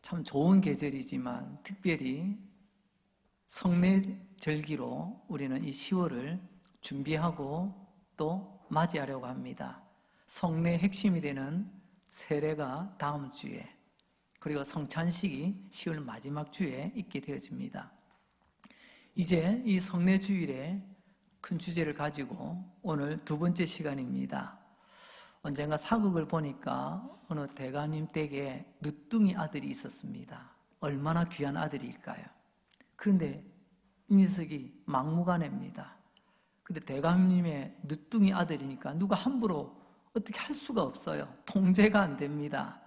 참 좋은 계절이지만 특별히 성례절기로 우리는 이 10월을 준비하고 또 맞이하려고 합니다. 성례의 핵심이 되는 세례가 다음 주에, 그리고 성찬식이 10월 마지막 주에 있게 되어집니다. 이제 이 성례주일에 큰 주제를 가지고 오늘 두 번째 시간입니다. 언젠가 사극을 보니까 어느 대감님 댁에 늦둥이 아들이 있었습니다. 얼마나 귀한 아들일까요? 그런데 이 녀석이 막무가내입니다. 근데 대감님의 늦둥이 아들이니까 누가 함부로 어떻게 할 수가 없어요. 통제가 안 됩니다.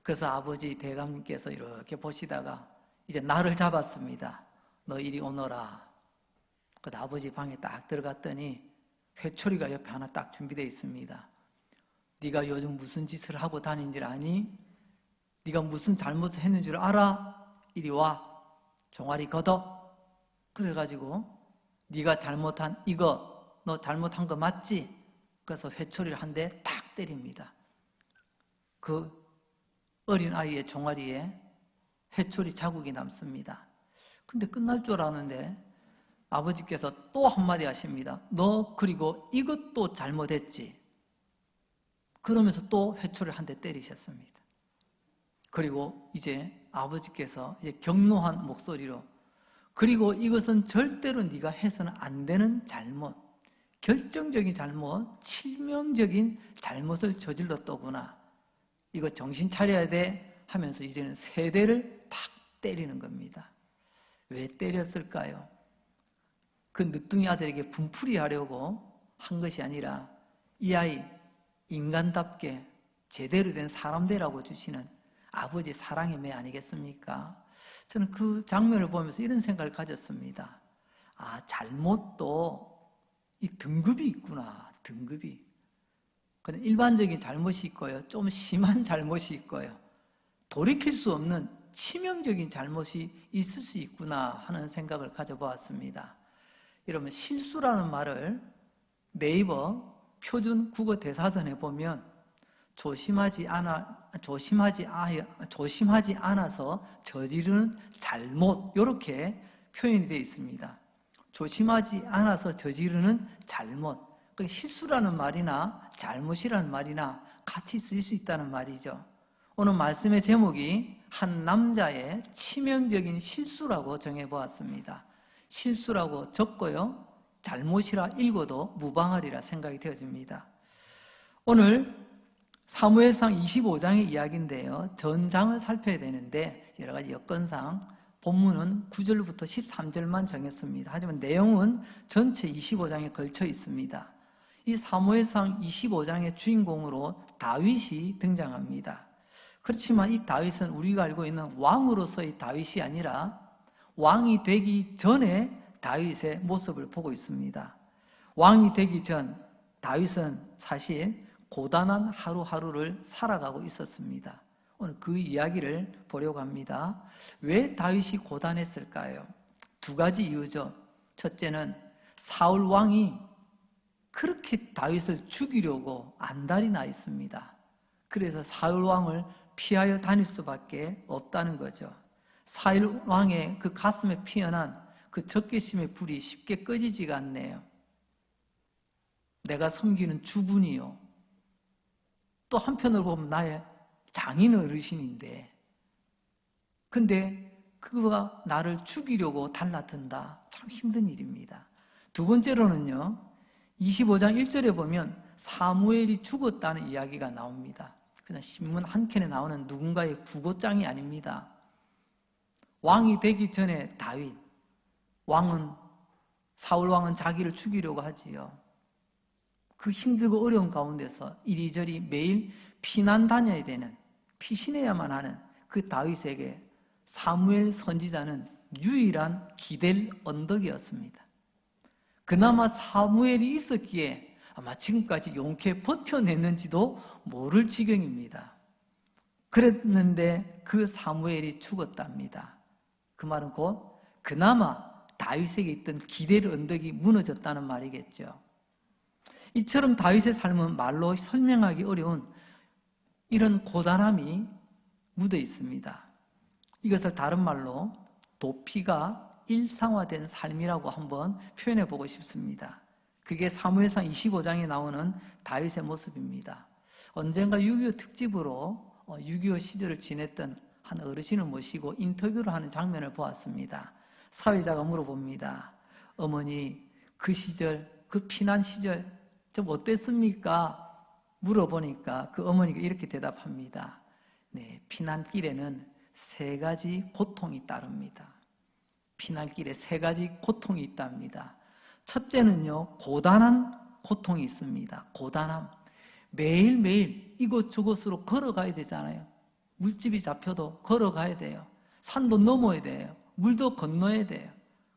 그래서 아버지 대감님께서 이렇게 보시다가 이제 날을 잡았습니다. 너 이리 오너라. 그래서 아버지 방에 딱 들어갔더니 회초리가 옆에 하나 딱 준비되어 있습니다. 네가 요즘 무슨 짓을 하고 다닌 줄 아니? 네가 무슨 잘못을 했는 줄 알아? 이리 와. 종아리 걷어. 그래가지고 네가 잘못한 이거, 너 잘못한 거 맞지? 그래서 회초리를 한 대 딱 때립니다. 그 어린 아이의 종아리에 회초리 자국이 남습니다. 근데 끝날 줄 알았는데 아버지께서 또 한마디 하십니다. 너 그리고 이것도 잘못했지? 그러면서 또 회초리를 한 대 때리셨습니다. 그리고 이제 아버지께서 이제 격노한 목소리로, 그리고 이것은 절대로 네가 해서는 안 되는 잘못, 결정적인 잘못, 치명적인 잘못을 저질렀더구나. 이거 정신 차려야 돼 하면서 이제는 세 대를 탁 때리는 겁니다. 왜 때렸을까요? 그 늦둥이 아들에게 분풀이 하려고 한 것이 아니라 이 아이 인간답게 제대로 된 사람 되라고 주시는 아버지의 사랑의 매 아니겠습니까? 저는 그 장면을 보면서 이런 생각을 가졌습니다. 아, 잘못도 이 등급이 있구나, 등급이. 그냥 일반적인 잘못이 있고요, 좀 심한 잘못이 있고요, 돌이킬 수 없는 치명적인 잘못이 있을 수 있구나 하는 생각을 가져보았습니다. 여러분, 실수라는 말을 네이버 표준 국어 대사전에 보면 조심하지 않아서 저지르는 잘못, 이렇게 표현이 되어 있습니다. 조심하지 않아서 저지르는 잘못. 실수라는 말이나 잘못이라는 말이나 같이 쓰일 수 있다는 말이죠. 오늘 말씀의 제목이 한 남자의 치명적인 실수라고 정해보았습니다. 실수라고 적고요, 잘못이라 읽어도 무방하리라 생각이 되어집니다. 오늘 사무엘상 25장의 이야기인데요, 전장을 살펴야 되는데 여러 가지 여건상 본문은 9절부터 13절만 정했습니다. 하지만 내용은 전체 25장에 걸쳐 있습니다. 이 사무엘상 25장의 주인공으로 다윗이 등장합니다. 그렇지만 이 다윗은 우리가 알고 있는 왕으로서의 다윗이 아니라 왕이 되기 전에 다윗의 모습을 보고 있습니다. 왕이 되기 전 다윗은 사실 고단한 하루하루를 살아가고 있었습니다. 오늘 그 이야기를 보려고 합니다. 왜 다윗이 고단했을까요? 두 가지 이유죠. 첫째는 사울 왕이 그렇게 다윗을 죽이려고 안달이 나 있습니다. 그래서 사울 왕을 피하여 다닐 수밖에 없다는 거죠. 사울 왕의 그 가슴에 피어난 그 적개심의 불이 쉽게 꺼지지가 않네요. 내가 섬기는 주군이요, 또 한편으로 보면 나의 장인 어르신인데, 근데 그가 나를 죽이려고 달라든다. 참 힘든 일입니다. 두 번째로는요, 25장 1절에 보면 사무엘이 죽었다는 이야기가 나옵니다. 그냥 신문 한 켠에 나오는 누군가의 부고장이 아닙니다. 왕이 되기 전에 다윗, 사울 왕은 자기를 죽이려고 하지요. 그 힘들고 어려운 가운데서 이리저리 매일 피난 다녀야 되는, 피신해야만 하는 그 다윗에게 사무엘 선지자는 유일한 기댈 언덕이었습니다. 그나마 사무엘이 있었기에 아마 지금까지 용케 버텨냈는지도 모를 지경입니다. 그랬는데 그 사무엘이 죽었답니다. 그 말은 곧 그나마 다윗에게 있던 기댈 언덕이 무너졌다는 말이겠죠. 이처럼 다윗의 삶은 말로 설명하기 어려운 이런 고단함이 묻어 있습니다. 이것을 다른 말로 도피가 일상화된 삶이라고 한번 표현해 보고 싶습니다. 그게 사무엘상 25장에 나오는 다윗의 모습입니다. 언젠가 6.25 특집으로 6.25 시절을 지냈던 한 어르신을 모시고 인터뷰를 하는 장면을 보았습니다. 사회자가 물어봅니다. 어머니, 그 시절, 그 피난 시절 좀 어땠습니까? 물어보니까 그 어머니가 이렇게 대답합니다. 네, 피난길에는 3가지 고통이 따릅니다. 피난길에 3가지 고통이 있답니다. 첫째는요, 고단한 고통이 있습니다. 고단함. 매일매일 이곳저곳으로 걸어가야 되잖아요. 물집이 잡혀도 걸어가야 돼요. 산도 넘어야 돼요. 물도 건너야 돼요.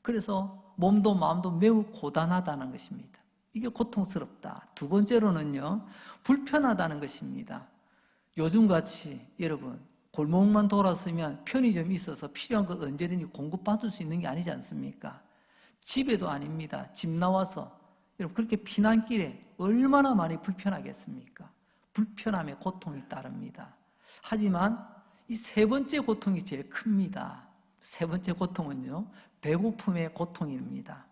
그래서 몸도 마음도 매우 고단하다는 것입니다. 이게 고통스럽다. 두 번째로는요, 불편하다는 것입니다. 요즘같이 여러분 골목만 돌아서면 편의점이 있어서 필요한 것 언제든지 공급받을 수 있는 게 아니지 않습니까? 집에도 아닙니다. 집 나와서 여러분 그렇게 피난길에 얼마나 많이 불편하겠습니까? 불편함에 고통이 따릅니다. 하지만 이 3번째 고통이 제일 큽니다. 3번째 고통은요, 배고픔의 고통입니다.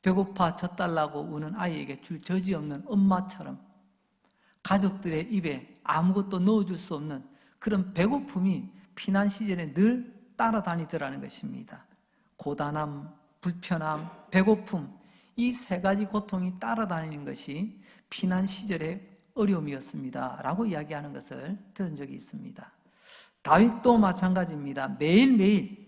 배고파 젖달라고 우는 아이에게 줄 저지 없는 엄마처럼 가족들의 입에 아무것도 넣어줄 수 없는 그런 배고픔이 피난 시절에 늘 따라다니더라는 것입니다. 고단함, 불편함, 배고픔, 이 3가지 고통이 따라다니는 것이 피난 시절의 어려움이었습니다 라고 이야기하는 것을 들은 적이 있습니다. 다윗도 마찬가지입니다. 매일매일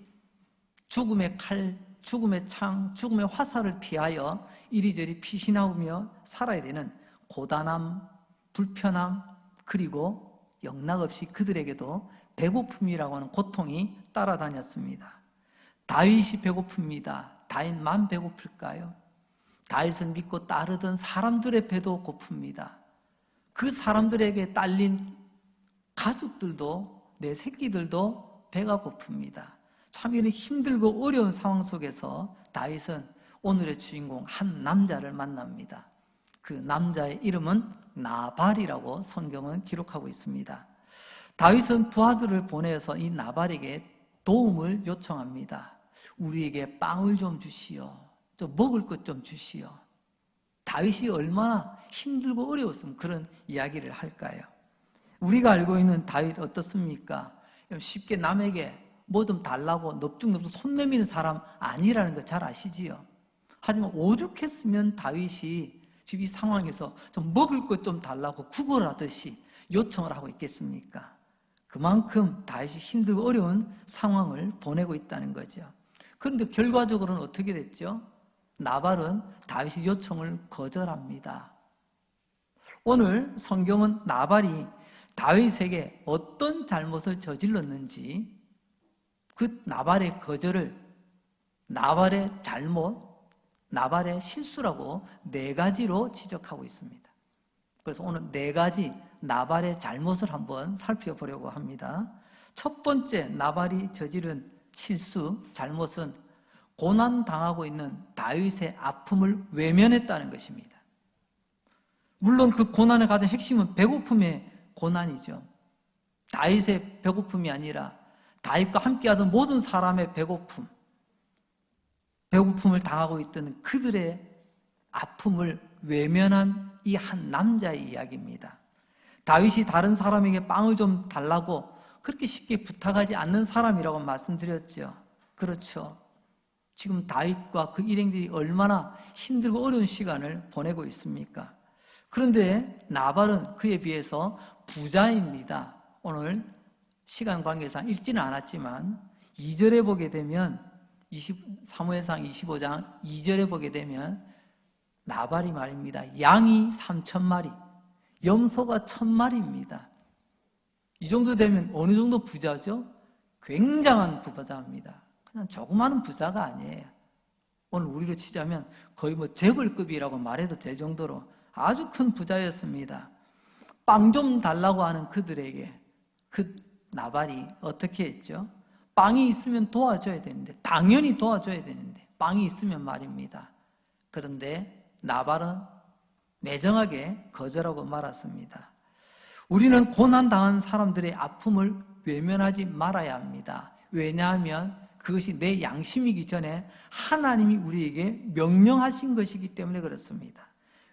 죽음의 칼, 죽음의 창, 죽음의 화살을 피하여 이리저리 피신하며 살아야 되는 고단함, 불편함, 그리고 영락없이 그들에게도 배고픔이라고 하는 고통이 따라다녔습니다. 다윗이 배고픕니다. 다윗만 배고플까요? 다윗을 믿고 따르던 사람들의 배도 고픕니다. 그 사람들에게 딸린 가족들도, 내 새끼들도 배가 고픕니다. 참 이런 힘들고 어려운 상황 속에서 다윗은 오늘의 주인공 한 남자를 만납니다. 그 남자의 이름은 나발이라고 성경은 기록하고 있습니다. 다윗은 부하들을 보내서 이 나발에게 도움을 요청합니다. 우리에게 빵을 좀 주시오. 좀 먹을 것 좀 주시오. 다윗이 얼마나 힘들고 어려웠으면 그런 이야기를 할까요? 우리가 알고 있는 다윗 어떻습니까? 쉽게 남에게 뭐 좀 달라고 넙죽넙죽 손 내미는 사람 아니라는 거 잘 아시지요? 하지만 오죽했으면 다윗이 지금 이 상황에서 좀 먹을 것 좀 달라고 구걸하듯이 요청을 하고 있겠습니까? 그만큼 다윗이 힘들고 어려운 상황을 보내고 있다는 거죠. 그런데 결과적으로는 어떻게 됐죠? 나발은 다윗의 요청을 거절합니다. 오늘 성경은 나발이 다윗에게 어떤 잘못을 저질렀는지 그 나발의 거절을 나발의 잘못, 나발의 실수라고 4가지로 지적하고 있습니다. 그래서 오늘 4가지 나발의 잘못을 한번 살펴보려고 합니다. 첫 번째 나발이 저지른 실수, 잘못은 고난당하고 있는 다윗의 아픔을 외면했다는 것입니다. 물론 그 고난의 가장 핵심은 배고픔의 고난이죠. 다윗의 배고픔이 아니라 다윗과 함께하던 모든 사람의 배고픔을 당하고 있던 그들의 아픔을 외면한 이 한 남자의 이야기입니다. 다윗이 다른 사람에게 빵을 좀 달라고 그렇게 쉽게 부탁하지 않는 사람이라고 말씀드렸죠. 그렇죠. 지금 다윗과 그 일행들이 얼마나 힘들고 어려운 시간을 보내고 있습니까? 그런데 나발은 그에 비해서 부자입니다. 오늘 시간 관계상 읽지는 않았지만 2절에 보게 되면 사무엘상 25장 2절에 보게 되면 나발이 말입니다. 양이 3,000마리, 염소가 1,000마리입니다. 이 정도 되면 어느 정도 부자죠? 굉장한 부자입니다. 그냥 조그마한 부자가 아니에요. 오늘 우리로 치자면 거의 뭐 재벌급이라고 말해도 될 정도로 아주 큰 부자였습니다. 빵 좀 달라고 하는 그들에게 그 나발이 어떻게 했죠? 빵이 있으면 도와줘야 되는데, 당연히 도와줘야 되는데 빵이 있으면 말입니다. 그런데 나발은 매정하게 거절하고 말았습니다. 우리는 고난당한 사람들의 아픔을 외면하지 말아야 합니다. 왜냐하면 그것이 내 양심이기 전에 하나님이 우리에게 명령하신 것이기 때문에 그렇습니다.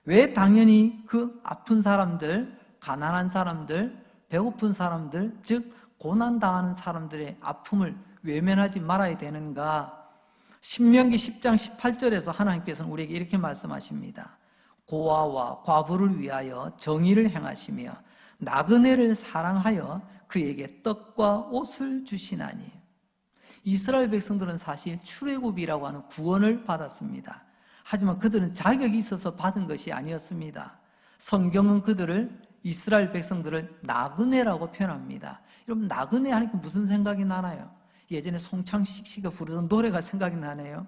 왜 당연히 그 아픈 사람들, 가난한 사람들, 배고픈 사람들, 즉 고난당하는 사람들의 아픔을 외면하지 말아야 되는가? 신명기 10장 18절에서 하나님께서는 우리에게 이렇게 말씀하십니다. 고아와 과부를 위하여 정의를 행하시며 나그네를 사랑하여 그에게 떡과 옷을 주시나니. 이스라엘 백성들은 사실 출애굽이라고 하는 구원을 받았습니다. 하지만 그들은 자격이 있어서 받은 것이 아니었습니다. 성경은 그들을, 이스라엘 백성들을 나그네라고 표현합니다. 여러분, 나그네 하니까 무슨 생각이 나나요? 예전에 송창식 씨가 부르던 노래가 생각이 나네요.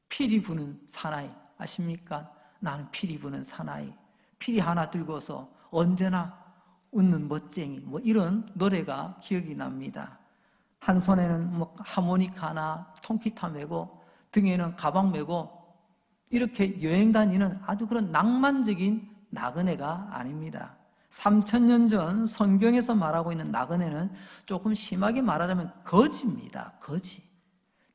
피리 부는 사나이 아십니까? 나는 피리 부는 사나이. 피리 하나 들고서 언제나 웃는 멋쟁이, 뭐 이런 노래가 기억이 납니다. 한 손에는 뭐 하모니카 하나, 통기타 메고 등에는 가방 메고 이렇게 여행 다니는 아주 그런 낭만적인 나그네가 아닙니다. 3000년 전 성경에서 말하고 있는 나그네는 조금 심하게 말하자면 거지입니다. 거지.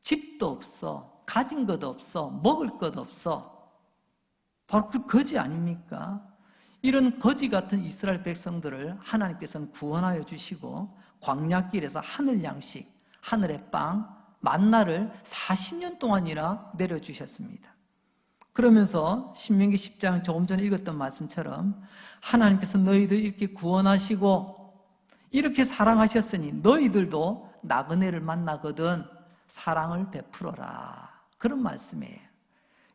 집도 없어, 가진 것 없어, 먹을 것 없어. 바로 그 거지 아닙니까? 이런 거지 같은 이스라엘 백성들을 하나님께서는 구원하여 주시고 광야길에서 하늘 양식, 하늘의 빵, 만나를 40년 동안이나 내려주셨습니다. 그러면서 신명기 10장 조금 전에 읽었던 말씀처럼 하나님께서 너희들 이렇게 구원하시고 이렇게 사랑하셨으니 너희들도 나그네를 만나거든 사랑을 베풀어라. 그런 말씀이에요.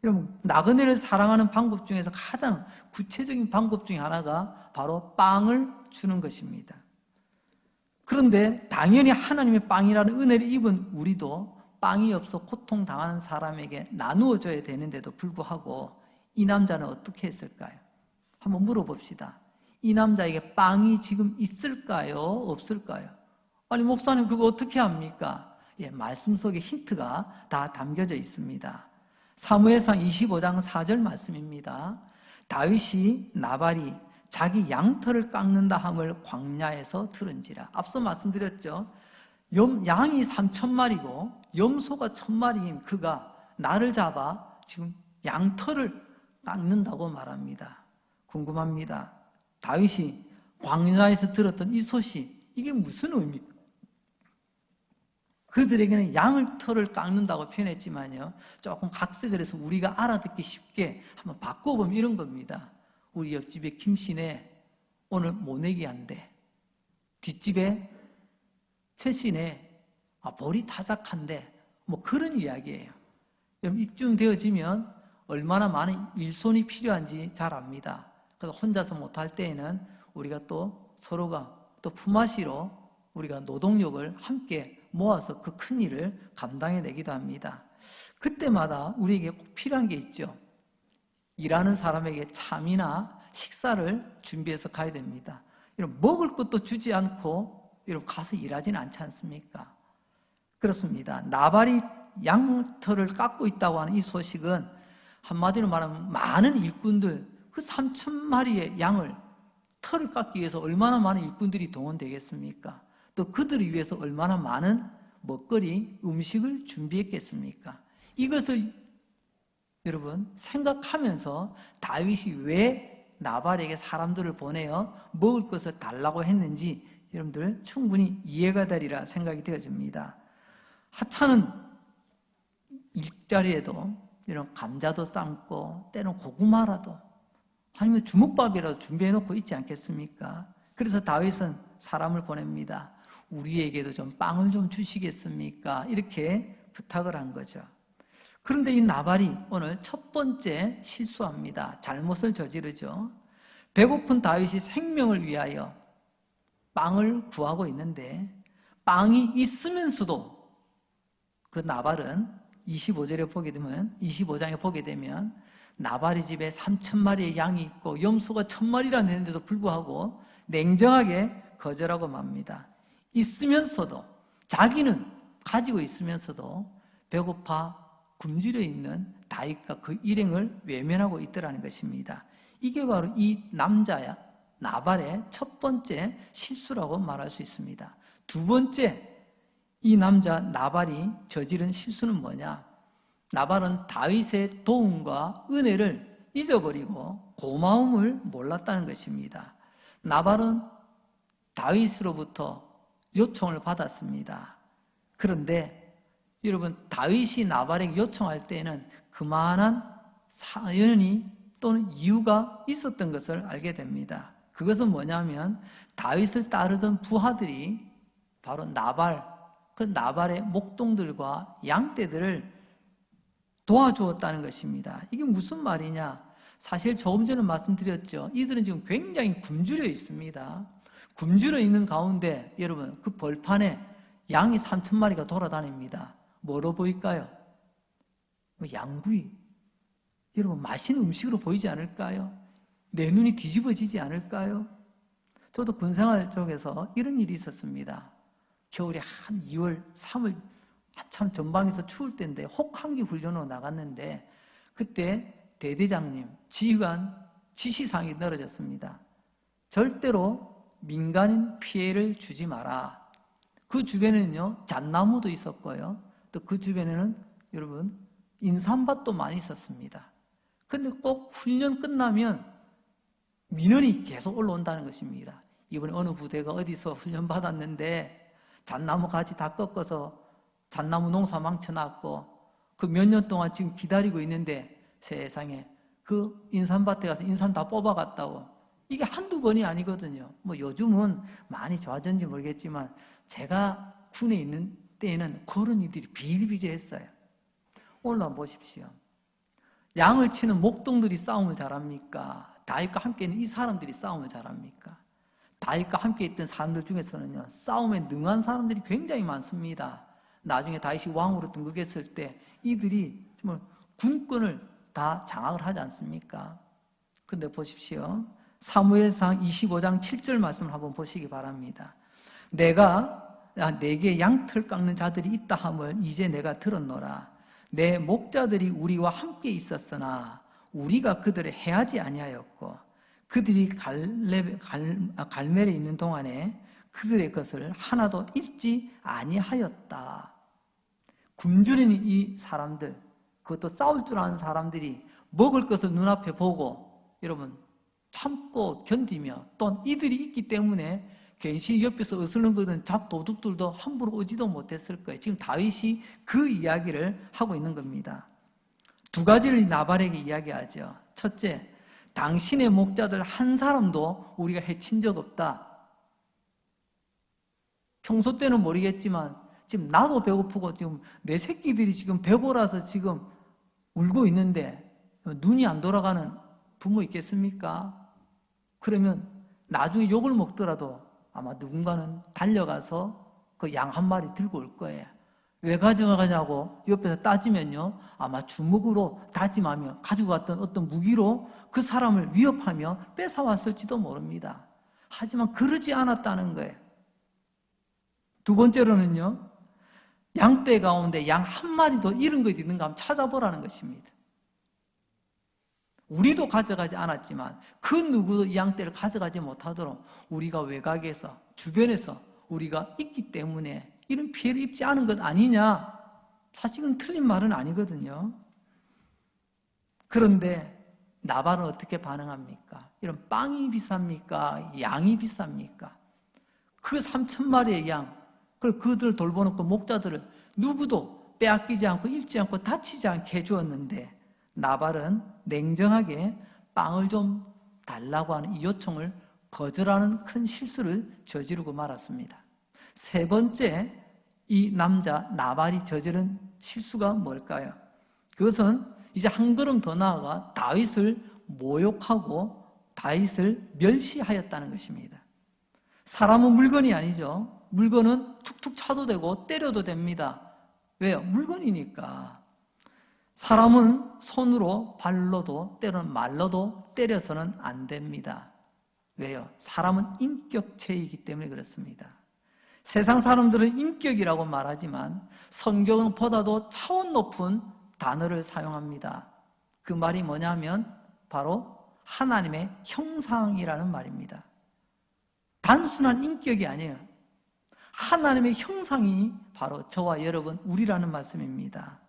여러분, 나그네를 사랑하는 방법 중에서 가장 구체적인 방법 중에 하나가 바로 빵을 주는 것입니다. 그런데 당연히 하나님의 빵이라는 은혜를 입은 우리도 빵이 없어 고통당하는 사람에게 나누어줘야 되는데도 불구하고 이 남자는 어떻게 했을까요? 한번 물어봅시다. 이 남자에게 빵이 지금 있을까요? 없을까요? 아니, 목사님 그거 어떻게 합니까? 예, 말씀 속에 힌트가 다 담겨져 있습니다. 사무엘상 25장 4절 말씀입니다. 다윗이 나발이 자기 양털을 깎는다 함을 광야에서 들은지라. 앞서 말씀드렸죠. 양이 3000마리고 염소가 1000마리인 그가 나를 잡아 지금 양털을 깎는다고 말합니다. 궁금합니다. 다윗이 광야에서 들었던 이 소식, 이게 무슨 의미입니까? 그들에게는 양을 털을 깎는다고 표현했지만요, 조금 각색을 해서 우리가 알아듣기 쉽게 한번 바꿔보면 이런 겁니다. 우리 옆집에 김씨네 오늘 모내기 한대. 뒷집에 최씨네 볼이 타작한데, 뭐 그런 이야기예요. 이쯤 되어지면 얼마나 많은 일손이 필요한지 잘 압니다. 그래서 혼자서 못할 때에는 우리가 또 서로가 또 품앗이로 우리가 노동력을 함께 모아서 그 큰 일을 감당해내기도 합니다. 그때마다 우리에게 꼭 필요한 게 있죠. 일하는 사람에게 참이나 식사를 준비해서 가야 됩니다. 먹을 것도 주지 않고 가서 일하지는 않지 않습니까? 그렇습니다. 나발이 양털을 깎고 있다고 하는 이 소식은 한마디로 말하면 많은 일꾼들, 그 3000마리의 양을 털을 깎기 위해서 얼마나 많은 일꾼들이 동원되겠습니까? 또 그들을 위해서 얼마나 많은 먹거리, 음식을 준비했겠습니까? 이것을 여러분 생각하면서 다윗이 왜 나발에게 사람들을 보내어 먹을 것을 달라고 했는지 여러분들 충분히 이해가 되리라 생각이 되어집니다. 하찮은 일자리에도 이런 감자도 삶고 때로는 고구마라도 아니면 주먹밥이라도 준비해놓고 있지 않겠습니까? 그래서 다윗은 사람을 보냅니다. 우리에게도 좀 빵을 좀 주시겠습니까? 이렇게 부탁을 한 거죠. 그런데 이 나발이 오늘 첫 번째 실수합니다. 잘못을 저지르죠. 배고픈 다윗이 생명을 위하여 빵을 구하고 있는데 빵이 있으면서도 그 나발은 25장에 보게 되면 나발의 집에 3000마리의 양이 있고 염소가 1000마리라는 했는데도 불구하고 냉정하게 거절하고 맙니다. 있으면서도, 자기는 가지고 있으면서도 배고파 굶주려 있는 다윗과 그 일행을 외면하고 있더라는 것입니다. 이게 바로 이 남자야 나발의 첫 번째 실수라고 말할 수 있습니다. 두 번째, 이 남자 나발이 저지른 실수는 뭐냐? 나발은 다윗의 도움과 은혜를 잊어버리고 고마움을 몰랐다는 것입니다. 나발은 다윗으로부터 요청을 받았습니다. 그런데 여러분, 다윗이 나발에게 요청할 때에는 그만한 사연이 또는 이유가 있었던 것을 알게 됩니다. 그것은 뭐냐면 다윗을 따르던 부하들이 바로 그 나발의 목동들과 양떼들을 도와주었다는 것입니다. 이게 무슨 말이냐? 사실 조금 전에 말씀드렸죠. 이들은 지금 굉장히 굶주려 있습니다. 굶주려 있는 가운데 여러분, 그 벌판에 양이 3,000마리가 돌아다닙니다. 뭐로 보일까요? 양구이. 여러분, 맛있는 음식으로 보이지 않을까요? 내 눈이 뒤집어지지 않을까요? 저도 군생활 쪽에서 이런 일이 있었습니다. 겨울에 한 2월, 3월 한참 전방에서 추울 때인데 혹한기 훈련으로 나갔는데 그때 대대장님, 지휘관 지시사항이 떨어졌습니다. 절대로 민간인 피해를 주지 마라. 그 주변에는요, 잣나무도 있었고요. 또 그 주변에는 여러분, 인삼밭도 많이 있었습니다. 근데 꼭 훈련 끝나면 민원이 계속 올라온다는 것입니다. 이번에 어느 부대가 어디서 훈련 받았는데 잣나무 가지 다 꺾어서 잣나무 농사 망쳐놨고 그 몇 년 동안 지금 기다리고 있는데 세상에 그 인삼밭에 가서 인삼 다 뽑아갔다고. 이게 한두 번이 아니거든요. 뭐 요즘은 많이 좋아졌는지 모르겠지만 제가 군에 있는 때에는 그런 일들이 비일비재했어요. 오늘 한번 보십시오. 양을 치는 목동들이 싸움을 잘합니까? 다윗과 함께 있는 이 사람들이 싸움을 잘합니까? 다윗과 함께 있던 사람들 중에서는요, 싸움에 능한 사람들이 굉장히 많습니다. 나중에 다윗이 왕으로 등극했을 때 이들이 정말 군권을 다 장악을 하지 않습니까? 근데 보십시오. 사무엘상 25장 7절 말씀을 한번 보시기 바랍니다. 내게 양털 깎는 자들이 있다 함을 이제 내가 들었노라. 내 목자들이 우리와 함께 있었으나 우리가 그들을 해하지 아니하였고 그들이 갈멜에 있는 동안에 그들의 것을 하나도 입지 아니하였다. 굶주리는 이 사람들, 그것도 싸울 줄 아는 사람들이 먹을 것을 눈앞에 보고 여러분 참고 견디며 또 이들이 있기 때문에 괜시 옆에서 어슬렁거리는 잡도둑들도 함부로 오지도 못했을 거예요. 지금 다윗이 그 이야기를 하고 있는 겁니다. 두 가지를 나발에게 이야기하죠. 첫째, 당신의 목자들 한 사람도 우리가 해친 적 없다. 평소 때는 모르겠지만 지금 나도 배고프고 지금 내 새끼들이 지금 배고라서 지금 울고 있는데 눈이 안 돌아가는 부모 있겠습니까? 그러면 나중에 욕을 먹더라도 아마 누군가는 달려가서 그 양 한 마리 들고 올 거예요. 왜 가져가냐고 옆에서 따지면요, 아마 주먹으로 다짐하며 가지고 갔던 어떤 무기로 그 사람을 위협하며 뺏어왔을지도 모릅니다. 하지만 그러지 않았다는 거예요. 두 번째로는요, 양떼 가운데 양 한 마리도 잃은 것 있는가 한번 찾아보라는 것입니다. 우리도 가져가지 않았지만 그 누구도 이 양떼를 가져가지 못하도록 우리가 외곽에서 주변에서 우리가 있기 때문에 이런 피해를 입지 않은 것 아니냐? 사실은 틀린 말은 아니거든요. 그런데 나발은 어떻게 반응합니까? 이런 빵이 비쌉니까? 양이 비쌉니까? 그 3,000마리의 양, 그리고 그들을 돌보는 그 목자들을 누구도 빼앗기지 않고 잃지 않고 다치지 않게 해주었는데 나발은 냉정하게 빵을 좀 달라고 하는 이 요청을 거절하는 큰 실수를 저지르고 말았습니다. 세 번째, 이 남자 나발이 저지른 실수가 뭘까요? 그것은 이제 한 걸음 더 나아가 다윗을 모욕하고 다윗을 멸시하였다는 것입니다. 사람은 물건이 아니죠. 물건은 툭툭 차도 되고 때려도 됩니다. 왜요? 물건이니까. 사람은 손으로, 발로도, 때로는 말로도 때려서는 안 됩니다. 왜요? 사람은 인격체이기 때문에 그렇습니다. 세상 사람들은 인격이라고 말하지만 성경은 보다도 차원 높은 단어를 사용합니다. 그 말이 뭐냐면 바로 하나님의 형상이라는 말입니다. 단순한 인격이 아니에요. 하나님의 형상이 바로 저와 여러분 우리라는 말씀입니다.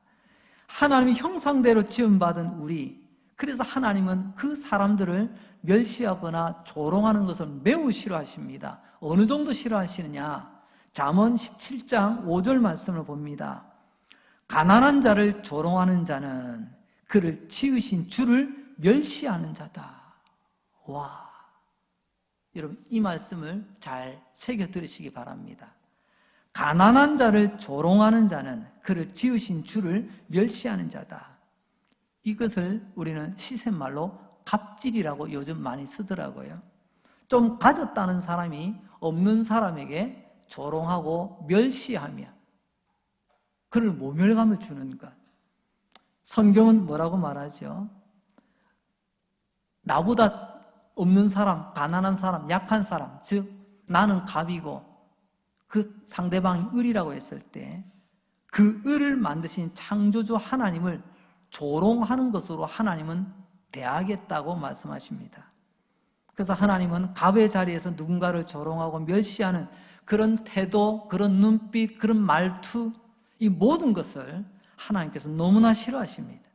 하나님의 형상대로 지음받은 우리, 그래서 하나님은 그 사람들을 멸시하거나 조롱하는 것을 매우 싫어하십니다. 어느 정도 싫어하시느냐? 잠언 17장 5절 말씀을 봅니다. 가난한 자를 조롱하는 자는 그를 지으신 주를 멸시하는 자다. 와, 여러분 이 말씀을 잘 새겨 들으시기 바랍니다. 가난한 자를 조롱하는 자는 그를 지으신 주를 멸시하는 자다. 이것을 우리는 시샘말로 갑질이라고 요즘 많이 쓰더라고요. 좀 가졌다는 사람이 없는 사람에게 조롱하고 멸시하며 그를 모멸감을 주는 것. 성경은 뭐라고 말하죠? 나보다 없는 사람, 가난한 사람, 약한 사람, 즉 나는 갑이고 그 상대방이 을이라고 했을 때 그 을을 만드신 창조주 하나님을 조롱하는 것으로 하나님은 대하겠다고 말씀하십니다. 그래서 하나님은 갑의 자리에서 누군가를 조롱하고 멸시하는 그런 태도, 그런 눈빛, 그런 말투, 이 모든 것을 하나님께서 너무나 싫어하십니다.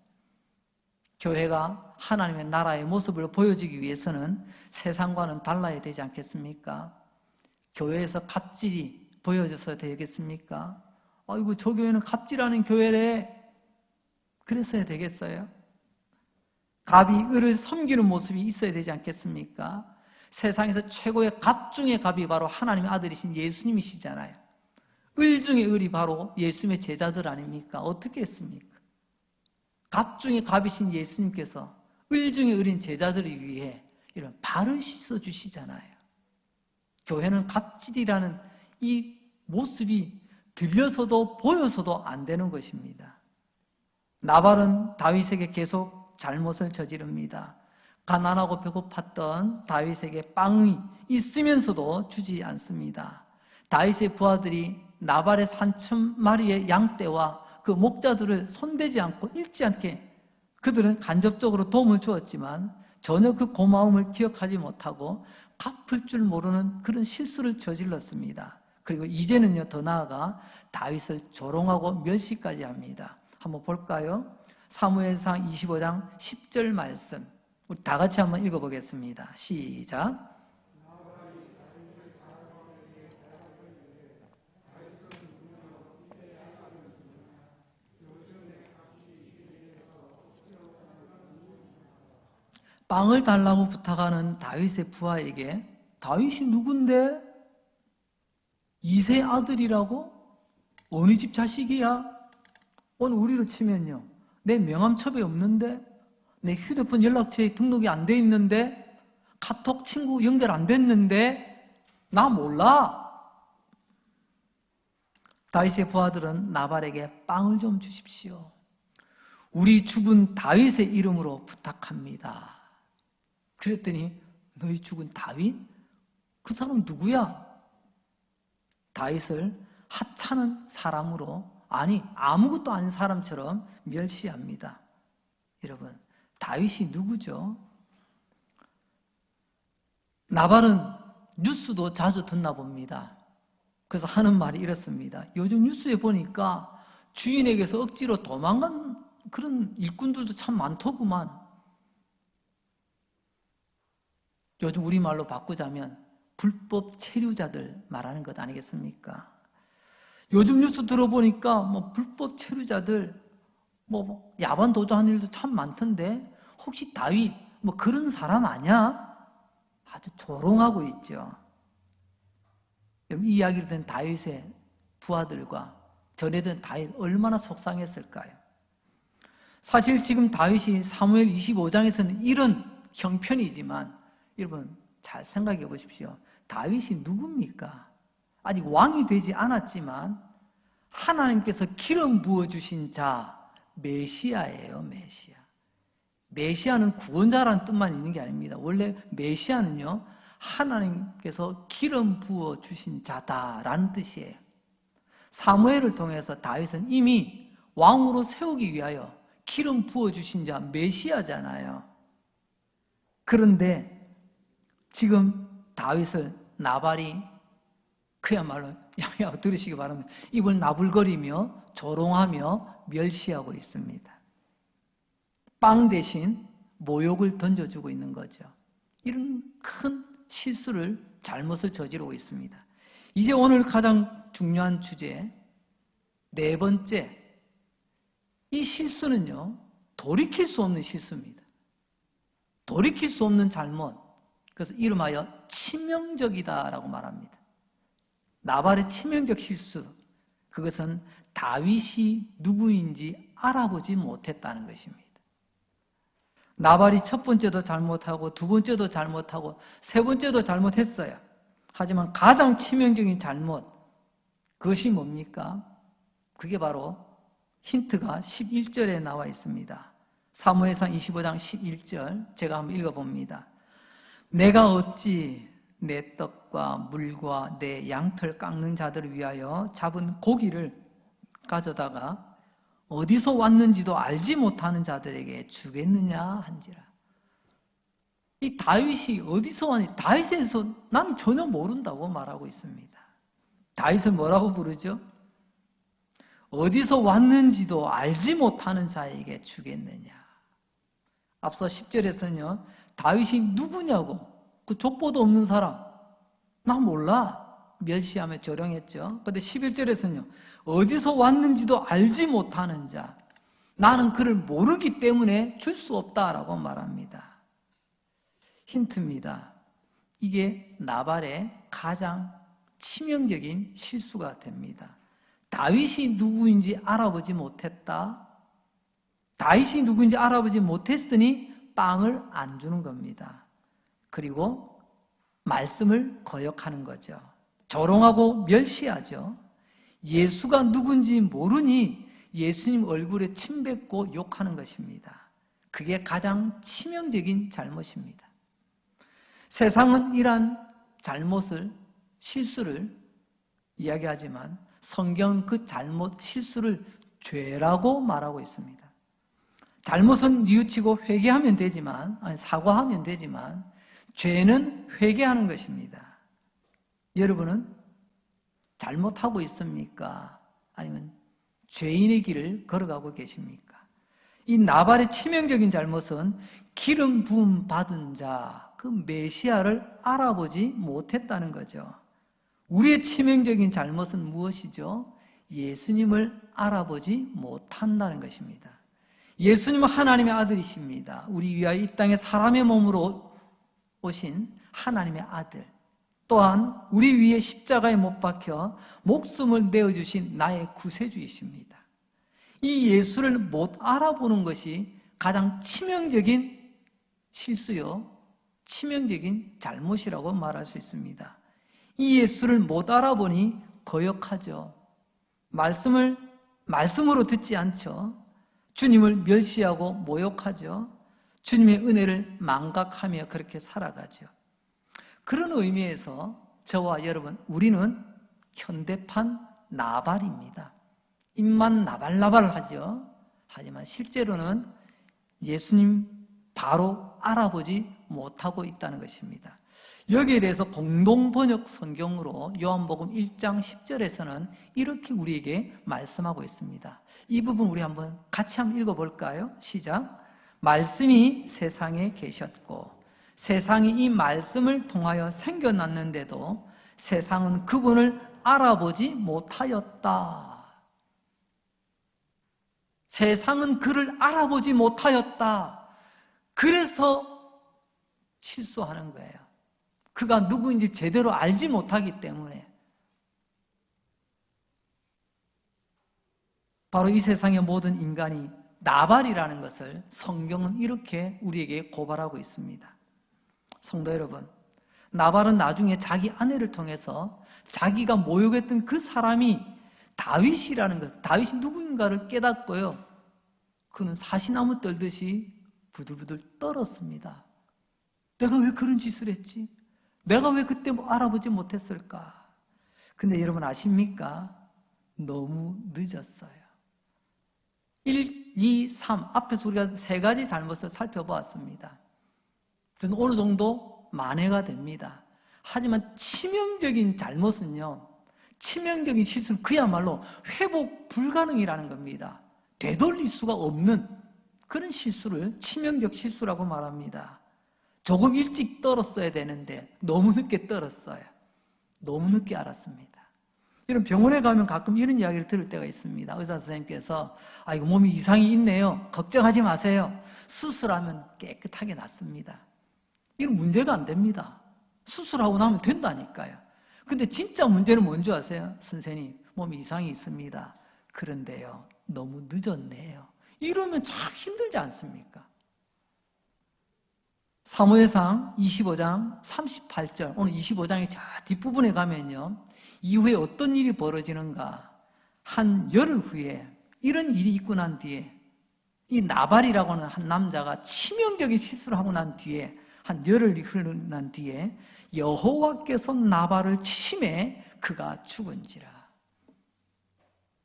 교회가 하나님의 나라의 모습을 보여주기 위해서는 세상과는 달라야 되지 않겠습니까? 교회에서 갑질이 보여져서 되겠습니까? 아이고, 저 교회는 갑질하는 교회래. 그랬어야 되겠어요? 갑이 을을 섬기는 모습이 있어야 되지 않겠습니까? 세상에서 최고의 갑 중의 갑이 바로 하나님의 아들이신 예수님이시잖아요. 을 중의 을이 바로 예수님의 제자들 아닙니까? 어떻게 했습니까? 갑 중의 갑이신 예수님께서 을 중의 을인 제자들을 위해 이런 발을 씻어주시잖아요. 교회는 갑질이라는 이 모습이 들려서도 보여서도 안 되는 것입니다. 나발은 다윗에게 계속 잘못을 저지릅니다. 가난하고 배고팠던 다윗에게 빵이 있으면서도 주지 않습니다. 다윗의 부하들이 나발의 3,000마리의 양떼와 그 목자들을 손대지 않고 잃지 않게 그들은 간접적으로 도움을 주었지만 전혀 그 고마움을 기억하지 못하고 갚을 줄 모르는 그런 실수를 저질렀습니다. 그리고 이제는요, 더 나아가 다윗을 조롱하고 멸시까지 합니다. 한번 볼까요? 사무엘상 25장 10절 말씀, 우리 다 같이 한번 읽어보겠습니다. 시작. 빵을 달라고 부탁하는 다윗의 부하에게 다윗이 누군데? 이세 아들이라고? 어느 집 자식이야? 오늘 우리로 치면요, 내 명함첩에 없는데, 내 휴대폰 연락처에 등록이 안 돼 있는데, 카톡 친구 연결 안 됐는데, 나 몰라. 다윗의 부하들은 나발에게 빵을 좀 주십시오. 우리 죽은 다윗의 이름으로 부탁합니다. 그랬더니 너희 죽은 다윗? 그 사람 누구야? 다윗을 하찮은 사람으로, 아니 아무것도 아닌 사람처럼 멸시합니다. 여러분, 다윗이 누구죠? 나발은 뉴스도 자주 듣나 봅니다. 그래서 하는 말이 이렇습니다. 요즘 뉴스에 보니까 주인에게서 억지로 도망간 그런 일꾼들도 참 많더구만. 요즘 우리말로 바꾸자면 불법 체류자들 말하는 것 아니겠습니까? 요즘 뉴스 들어보니까 불법 체류자들 야반 도주하는 일도 참 많던데 혹시 다윗 그런 사람 아니야? 아주 조롱하고 있죠. 이 이야기를 듣는 다윗의 부하들과 전해든 다윗 얼마나 속상했을까요? 사실 지금 다윗이 사무엘 25장에서는 이런 형편이지만 여러분 잘 생각해 보십시오. 다윗이 누굽니까? 아직 왕이 되지 않았지만 하나님께서 기름 부어주신 자 메시아예요. 메시아. 메시아는 구원자라는 뜻만 있는 게 아닙니다. 원래 메시아는요, 하나님께서 기름 부어주신 자다라는 뜻이에요. 사무엘을 통해서 다윗은 이미 왕으로 세우기 위하여 기름 부어주신 자 메시아잖아요. 그런데 지금 다윗을 나발이 그야말로 양해하고 들으시기 바랍니다. 입을 나불거리며 조롱하며 멸시하고 있습니다. 빵 대신 모욕을 던져주고 있는 거죠. 이런 큰 실수를, 잘못을 저지르고 있습니다. 이제 오늘 가장 중요한 주제, 네 번째, 이 실수는요, 돌이킬 수 없는 실수입니다. 돌이킬 수 없는 잘못, 그래서 이름하여 치명적이다라고 말합니다. 나발의 치명적 실수, 그것은 다윗이 누구인지 알아보지 못했다는 것입니다. 나발이 첫 번째도 잘못하고 두 번째도 잘못하고 세 번째도 잘못했어요. 하지만 가장 치명적인 잘못, 그것이 뭡니까? 그게 바로 힌트가 11절에 나와 있습니다. 사무엘상 25장 11절 제가 한번 읽어봅니다. 내가 어찌 내 떡과 물과 내 양털 깎는 자들을 위하여 잡은 고기를 가져다가 어디서 왔는지도 알지 못하는 자들에게 주겠느냐 한지라. 이 다윗이 어디서 왔는지, 다윗에서 난 전혀 모른다고 말하고 있습니다. 다윗을 뭐라고 부르죠? 어디서 왔는지도 알지 못하는 자에게 주겠느냐. 앞서 10절에서는요, 다윗이 누구냐고, 그 족보도 없는 사람, 나 몰라, 멸시하며 조롱했죠. 그런데 11절에서는요, 어디서 왔는지도 알지 못하는 자, 나는 그를 모르기 때문에 줄 수 없다라고 말합니다. 힌트입니다. 이게 나발의 가장 치명적인 실수가 됩니다. 다윗이 누구인지 알아보지 못했다. 다윗이 누구인지 알아보지 못했으니 빵을 안 주는 겁니다. 그리고 말씀을 거역하는 거죠. 조롱하고 멸시하죠. 예수가 누군지 모르니 예수님 얼굴에 침 뱉고 욕하는 것입니다. 그게 가장 치명적인 잘못입니다. 세상은 이러한 잘못을, 실수를 이야기하지만 성경은 그 잘못, 실수를 죄라고 말하고 있습니다. 잘못은 뉘우치고 회개하면 되지만, 아니 사과하면 되지만 죄는 회개하는 것입니다. 여러분은 잘못하고 있습니까? 아니면 죄인의 길을 걸어가고 계십니까? 이 나발의 치명적인 잘못은 기름 부음 받은 자, 그 메시아를 알아보지 못했다는 거죠. 우리의 치명적인 잘못은 무엇이죠? 예수님을 알아보지 못한다는 것입니다. 예수님은 하나님의 아들이십니다. 우리 위하여 이 땅에 사람의 몸으로 오신 하나님의 아들, 또한 우리 위에 십자가에 못 박혀 목숨을 내어주신 나의 구세주이십니다. 이 예수를 못 알아보는 것이 가장 치명적인 실수요, 치명적인 잘못이라고 말할 수 있습니다. 이 예수를 못 알아보니 거역하죠. 말씀으로 듣지 않죠. 주님을 멸시하고 모욕하죠. 주님의 은혜를 망각하며 그렇게 살아가죠. 그런 의미에서 저와 여러분, 우리는 현대판 나발입니다. 입만 나발나발하죠. 하지만 실제로는 예수님 바로 알아보지 못하고 있다는 것입니다. 여기에 대해서 공동번역 성경으로 요한복음 1장 10절에서는 이렇게 우리에게 말씀하고 있습니다. 이 부분 우리 한번 같이 한번 읽어볼까요? 시작. 말씀이 세상에 계셨고 세상이 이 말씀을 통하여 생겨났는데도 세상은 그분을 알아보지 못하였다. 세상은 그를 알아보지 못하였다. 그래서 실수하는 거예요. 그가 누구인지 제대로 알지 못하기 때문에. 바로 이 세상의 모든 인간이 나발이라는 것을 성경은 이렇게 우리에게 고발하고 있습니다. 성도 여러분, 나발은 나중에 자기 아내를 통해서 자기가 모욕했던 그 사람이 다윗이라는 것, 다윗이 누구인가를 깨닫고요, 그는 사시나무 떨듯이 부들부들 떨었습니다. 내가 왜 그런 짓을 했지? 내가 왜 그때 알아보지 못했을까? 근데 여러분 아십니까? 너무 늦었어요. 1, 2, 3 앞에서 우리가 세 가지 잘못을 살펴보았습니다. 그래서 어느 정도 만회가 됩니다. 하지만 치명적인 잘못은요, 치명적인 실수는 그야말로 회복 불가능이라는 겁니다. 되돌릴 수가 없는 그런 실수를 치명적 실수라고 말합니다. 조금 일찍 떨었어야 되는데 너무 늦게 떨었어요. 너무 늦게 알았습니다. 이런 병원에 가면 가끔 이런 이야기를 들을 때가 있습니다. 의사 선생님께서 이거 몸에 이상이 있네요. 걱정하지 마세요. 수술하면 깨끗하게 낫습니다. 이런 문제가 안 됩니다. 수술하고 나면 된다니까요. 근데 진짜 문제는 뭔지 아세요? 선생님, 몸에 이상이 있습니다. 그런데요, 너무 늦었네요. 이러면 참 힘들지 않습니까? 사무엘상 25장 38절, 오늘 25장의 저 뒷부분에 가면요, 이후에 어떤 일이 벌어지는가? 한 열흘 후에 이런 일이 있고 난 뒤에 이 나발이라고 하는 한 남자가 치명적인 실수를 하고 난 뒤에 한 열흘이 흐르고 난 뒤에 여호와께서 나발을 치심에 그가 죽은지라.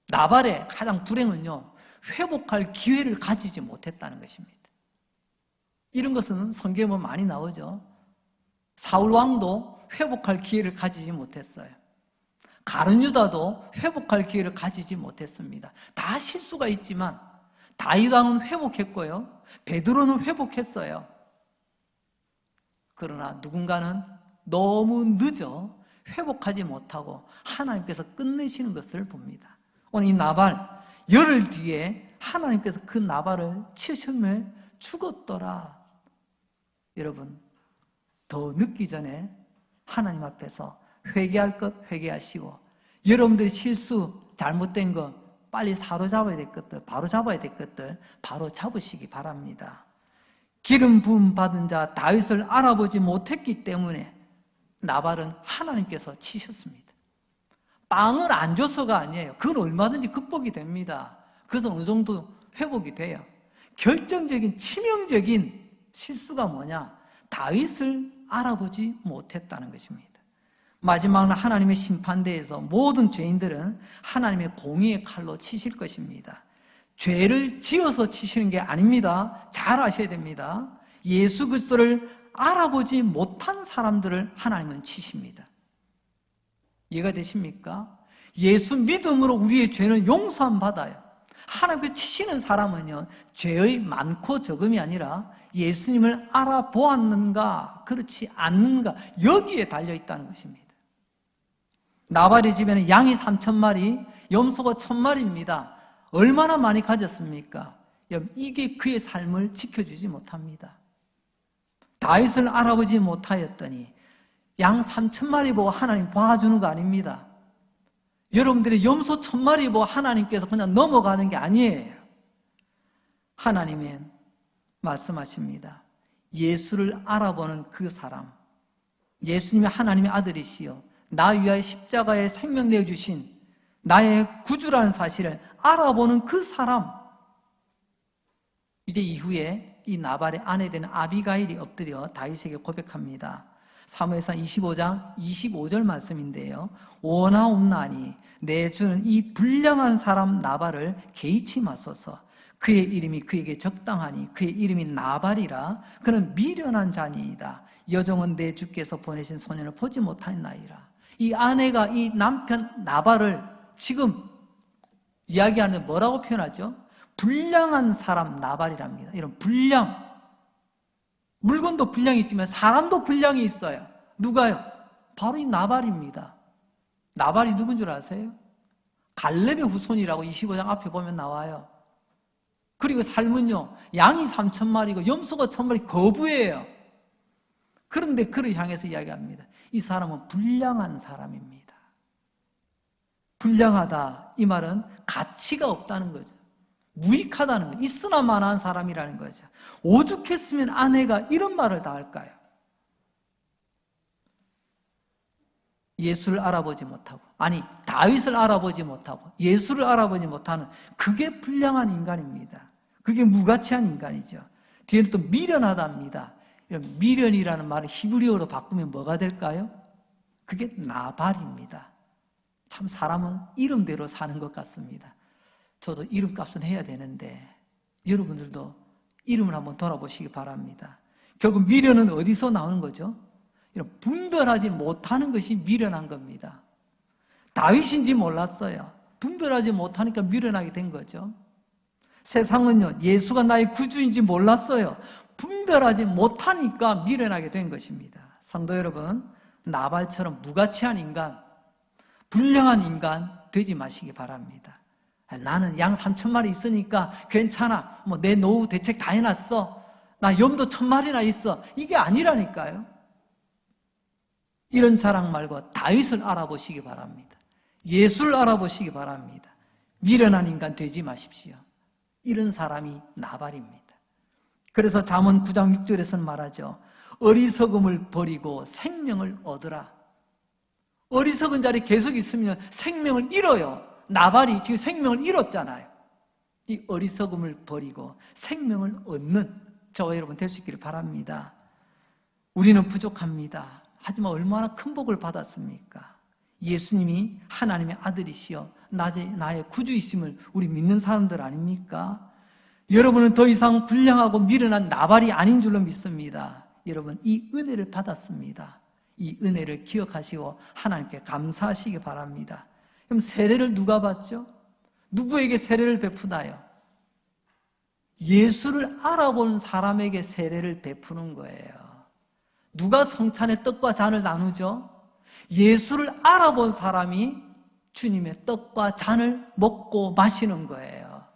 나발의 가장 불행은요, 회복할 기회를 가지지 못했다는 것입니다. 이런 것은 성경에 보면 많이 나오죠. 사울 왕도 회복할 기회를 가지지 못했어요. 가룟 유다도 회복할 기회를 가지지 못했습니다. 다 실수가 있지만 다윗 왕은 회복했고요, 베드로는 회복했어요. 그러나 누군가는 너무 늦어 회복하지 못하고 하나님께서 끝내시는 것을 봅니다. 오늘 이 나발, 열흘 뒤에 하나님께서 그 나발을 치심에 죽었더라. 여러분, 더 늦기 전에 하나님 앞에서 회개할 것 회개하시고, 여러분들의 실수, 잘못된 것, 빨리 사로잡아야 될 것들, 바로 잡아야 될 것들 바로 잡으시기 바랍니다. 기름 부음 받은 자 다윗을 알아보지 못했기 때문에 나발은 하나님께서 치셨습니다. 빵을 안 줘서가 아니에요. 그건 얼마든지 극복이 됩니다. 그래서 어느 정도 회복이 돼요. 결정적인 치명적인 실수가 뭐냐? 다윗을 알아보지 못했다는 것입니다. 마지막은 하나님의 심판대에서 모든 죄인들은 하나님의 공의의 칼로 치실 것입니다. 죄를 지어서 치시는 게 아닙니다. 잘 아셔야 됩니다. 예수 그리스도를 알아보지 못한 사람들을 하나님은 치십니다. 이해가 되십니까? 예수 믿음으로 우리의 죄는 용서함 받아요. 하나님께 치시는 사람은요, 죄의 많고 적음이 아니라 예수님을 알아보았는가, 그렇지 않는가, 여기에 달려있다는 것입니다. 나발의 집에는 양이 3,000마리, 염소가 1,000마리입니다. 얼마나 많이 가졌습니까? 이게 그의 삶을 지켜주지 못합니다. 다윗을 알아보지 못하였더니 양 3,000마리 보고 하나님 봐주는 거 아닙니다. 여러분들의 염소 1,000마리 보고 하나님께서 그냥 넘어가는 게 아니에요. 하나님은 말씀하십니다. 예수를 알아보는 그 사람, 예수님이 하나님의 아들이시여 나 위하여 십자가에 생명 내어주신 나의 구주라는 사실을 알아보는 그 사람, 이제 이후에 이 나발의 아내 되는 아비가일이 엎드려 다윗에게 고백합니다. 사무엘상 25장 25절 말씀인데요, 원하옵나니 내 주는 이 불량한 사람 나발을 개의치 마소서. 그의 이름이 그에게 적당하니 그의 이름이 나발이라. 그는 미련한 자니이다. 여종은 내 주께서 보내신 소년을 보지 못하였나이다. 이 아내가 이 남편 나발을 지금 이야기하는 뭐라고 표현하죠? 불량한 사람 나발이랍니다. 이런 불량, 물건도 불량이 있지만 사람도 불량이 있어요. 누가요? 바로 이 나발입니다. 나발이 누군 줄 아세요? 갈렙의 후손이라고 25장 앞에 보면 나와요. 그리고 삶은요, 양이 3,000마리고 염소가 1,000마리 거부예요. 그런데 그를 향해서 이야기합니다. 이 사람은 불량한 사람입니다. 불량하다, 이 말은 가치가 없다는 거죠. 무익하다는 거죠. 있으나 마나한 사람이라는 거죠. 오죽했으면 아내가 이런 말을 다 할까요? 예수를 알아보지 못하고, 아니 다윗을 알아보지 못하고 예수를 알아보지 못하는, 그게 불량한 인간입니다. 그게 무가치한 인간이죠. 뒤에는 또 미련하답니다. 이런 미련이라는 말을 히브리어로 바꾸면 뭐가 될까요? 그게 나발입니다. 참 사람은 이름대로 사는 것 같습니다. 저도 이름값은 해야 되는데 여러분들도 이름을 한번 돌아보시기 바랍니다. 결국 미련은 어디서 나오는 거죠? 이런 분별하지 못하는 것이 미련한 겁니다. 다윗인지 몰랐어요. 분별하지 못하니까 미련하게 된 거죠. 세상은요, 예수가 나의 구주인지 몰랐어요. 분별하지 못하니까 미련하게 된 것입니다. 성도 여러분, 나발처럼 무가치한 인간, 불량한 인간 되지 마시기 바랍니다. 나는 양 3,000마리 있으니까 괜찮아. 뭐 내 노후 대책 다 해놨어. 나 염도 1,000마리나 있어. 이게 아니라니까요. 이런 사랑 말고 다윗을 알아보시기 바랍니다. 예수를 알아보시기 바랍니다. 미련한 인간 되지 마십시오. 이런 사람이 나발입니다. 그래서 잠언 9장 6절에서는 말하죠. 어리석음을 버리고 생명을 얻으라. 어리석은 자리 계속 있으면 생명을 잃어요. 나발이 지금 생명을 잃었잖아요. 이 어리석음을 버리고 생명을 얻는 저와 여러분 될 수 있기를 바랍니다. 우리는 부족합니다. 하지만 얼마나 큰 복을 받았습니까? 예수님이 하나님의 아들이시여 나의 구주이심을 우리 믿는 사람들 아닙니까? 여러분은 더 이상 불량하고 미련한 나발이 아닌 줄로 믿습니다. 여러분, 이 은혜를 받았습니다. 이 은혜를 기억하시고 하나님께 감사하시기 바랍니다. 그럼 세례를 누가 받죠? 누구에게 세례를 베푸나요? 예수를 알아본 사람에게 세례를 베푸는 거예요. 누가 성찬의 떡과 잔을 나누죠? 예수를 알아본 사람이 주님의 떡과 잔을 먹고 마시는 거예요.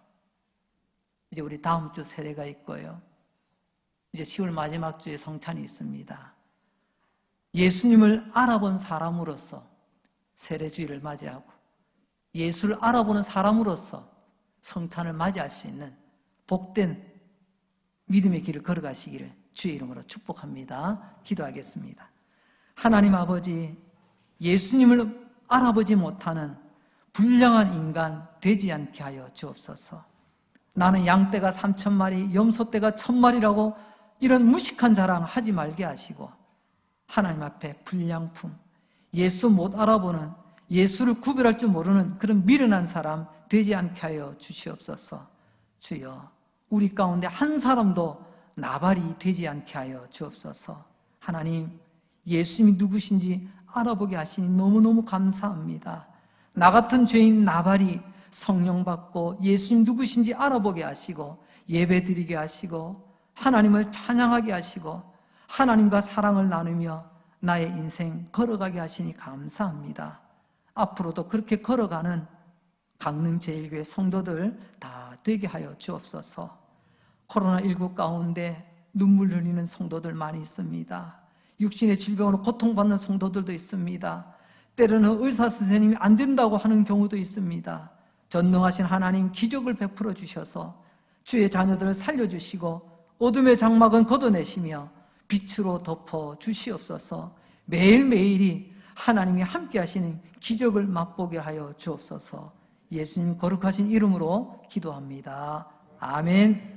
이제 우리 다음 주 세례가 있고요. 이제 10월 마지막 주에 성찬이 있습니다. 예수님을 알아본 사람으로서 세례주일을 맞이하고 예수를 알아보는 사람으로서 성찬을 맞이할 수 있는 복된 믿음의 길을 걸어가시기를 주의 이름으로 축복합니다. 기도하겠습니다. 하나님 아버지, 예수님을 알아보지 못하는 불량한 인간 되지 않게 하여 주옵소서. 나는 양떼가 3,000마리, 염소떼가 1,000마리라고 이런 무식한 자랑 하지 말게 하시고 하나님 앞에 불량품, 예수 못 알아보는, 예수를 구별할 줄 모르는 그런 미련한 사람 되지 않게 하여 주시옵소서. 주여, 우리 가운데 한 사람도 나발이 되지 않게 하여 주옵소서. 하나님, 예수님이 누구신지 알아보게 하시니 너무너무 감사합니다. 나 같은 죄인 나발이 성령 받고 예수님 누구신지 알아보게 하시고 예배 드리게 하시고 하나님을 찬양하게 하시고 하나님과 사랑을 나누며 나의 인생 걸어가게 하시니 감사합니다. 앞으로도 그렇게 걸어가는 강릉제일교회 성도들 다 되게 하여 주옵소서. 코로나19 가운데 눈물 흘리는 성도들 많이 있습니다. 육신의 질병으로 고통받는 성도들도 있습니다. 때로는 의사 선생님이 안 된다고 하는 경우도 있습니다. 전능하신 하나님 기적을 베풀어 주셔서 주의 자녀들을 살려주시고 어둠의 장막은 걷어내시며 빛으로 덮어 주시옵소서. 매일매일이 하나님이 함께 하시는 기적을 맛보게 하여 주옵소서. 예수님 거룩하신 이름으로 기도합니다. 아멘.